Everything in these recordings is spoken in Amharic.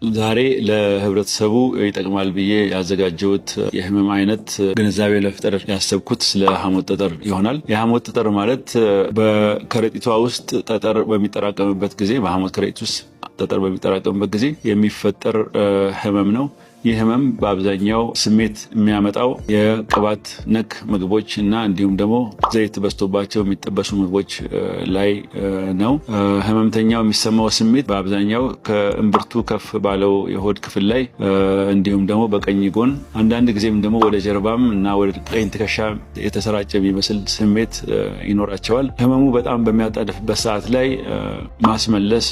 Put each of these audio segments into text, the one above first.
ዛሬ ለህብረተሰቡ ይጠቅማል ብዬ ያዘጋጀሁት የህመም አይነት ግንዛቤ ለፍጠር ያሰብኩት ስለ ሐሞት ጠጠር ይሆናል። የሐሞት ጠጠር ማለት በከረጢቷ ውስጥ ጠጠር በሚጠራቀምበት ጊዜ በሐሞት ከረጢት ውስጥ ጠጠር በሚጠራቀምበት ጊዜ የሚፈጠር ህመም ነው። ይህ ህመም በአብዛኛው ስሜት የሚያመጣው የቅባት ነክ ምግቦች እና እንዲሁም ደግሞ ዘይት በዝቶባቸው የሚጠበሱ ምግቦች ላይ ነው። ህመምተኛው የሚሰማው ስሜት በአብዛኛው ከእምብርቱ ከፍ ባለው የሆድ ክፍል ላይ እንዲሁም ደግሞ በቀኝ ጎን አንዳንድ ጊዜም ደግሞ ወደ ጀርባም እና ወደ ቀኝ ትከሻ የተሰራጨ የሚመስል ስሜት ይኖራቸዋል። ህመሙ በጣም በሚያጣድፍበት ሰዓት ላይ ማስመለስ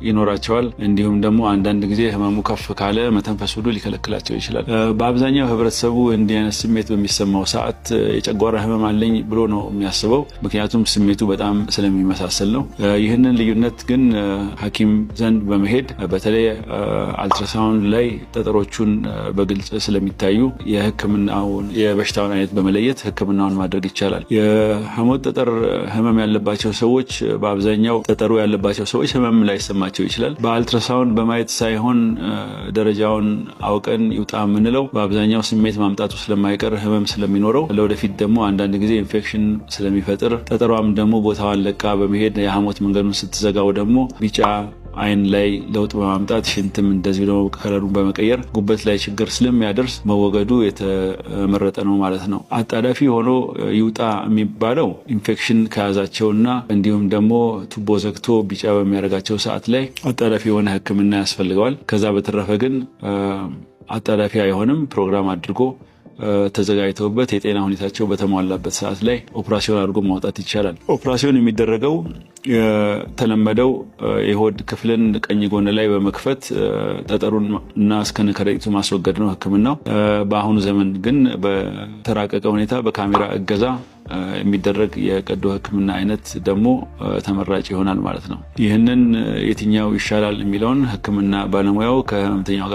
ይኖራቸዋል። እንዲሁም ደግሞ አንዳንድ ጊዜ ህመሙ ከፍ ካለ መተንፈስ ሁሉ ሊከለክላቸው ይችላል። በአብዛኛው ህብረተሰቡ እንዲህ አይነት ስሜት በሚሰማው ሰዓት የጨጓራ ህመም አለኝ ብሎ ነው የሚያስበው፣ ምክንያቱም ስሜቱ በጣም ስለሚመሳሰል ነው። ይህንን ልዩነት ግን ሐኪም ዘንድ በመሄድ በተለይ አልትራሳውንድ ላይ ጠጠሮቹን በግልጽ ስለሚታዩ የበሽታውን አይነት በመለየት ህክምናውን ማድረግ ይቻላል። የሐሞት ጠጠር ህመም ያለባቸው ሰዎች በአብዛኛው ጠጠሩ ያለባቸው ሰዎች ህመም ላይሰማቸው ይችላል። በአልትራሳውንድ በማየት ሳይሆን ደረጃውን አውቀን ይውጣ የምንለው በአብዛኛው ስሜት ማምጣቱ ስለማይቀር ህመም ስለሚኖረው ለወደፊት ደግሞ አንዳንድ ጊዜ ኢንፌክሽን ስለሚፈጥር ጠጠሯም ደግሞ ቦታዋን ለቃ በመሄድ የሐሞት መንገዱን ስትዘጋው ደግሞ ቢጫ አይን ላይ ለውጥ በማምጣት ሽንትም እንደዚህ ነው ከለሩን በመቀየር ጉበት ላይ ችግር ስለሚያደርስ መወገዱ የተመረጠ ነው ማለት ነው። አጣዳፊ ሆኖ ይውጣ የሚባለው ኢንፌክሽን ከያዛቸውና እንዲሁም ደግሞ ቱቦ ዘግቶ ቢጫ በሚያደርጋቸው ሰዓት ላይ አጣዳፊ የሆነ ህክምና ያስፈልገዋል። ከዛ በተረፈ ግን አጣዳፊ አይሆንም። ፕሮግራም አድርጎ ተዘጋጅተውበት የጤና ሁኔታቸው በተሟላበት ሰዓት ላይ ኦፕራሲዮን አድርጎ ማውጣት ይቻላል። ኦፕራሲዮን የሚደረገው የተለመደው የሆድ ክፍልን ቀኝ ጎን ላይ በመክፈት ጠጠሩን እና እስከነ ከረጢቱ ማስወገድ ነው ህክምናው። በአሁኑ ዘመን ግን በተራቀቀ ሁኔታ በካሜራ እገዛ የሚደረግ የቀዶ ህክምና አይነት ደግሞ ተመራጭ ይሆናል ማለት ነው። ይህንን የትኛው ይሻላል የሚለውን ህክምና ባለሙያው ከህመምተኛው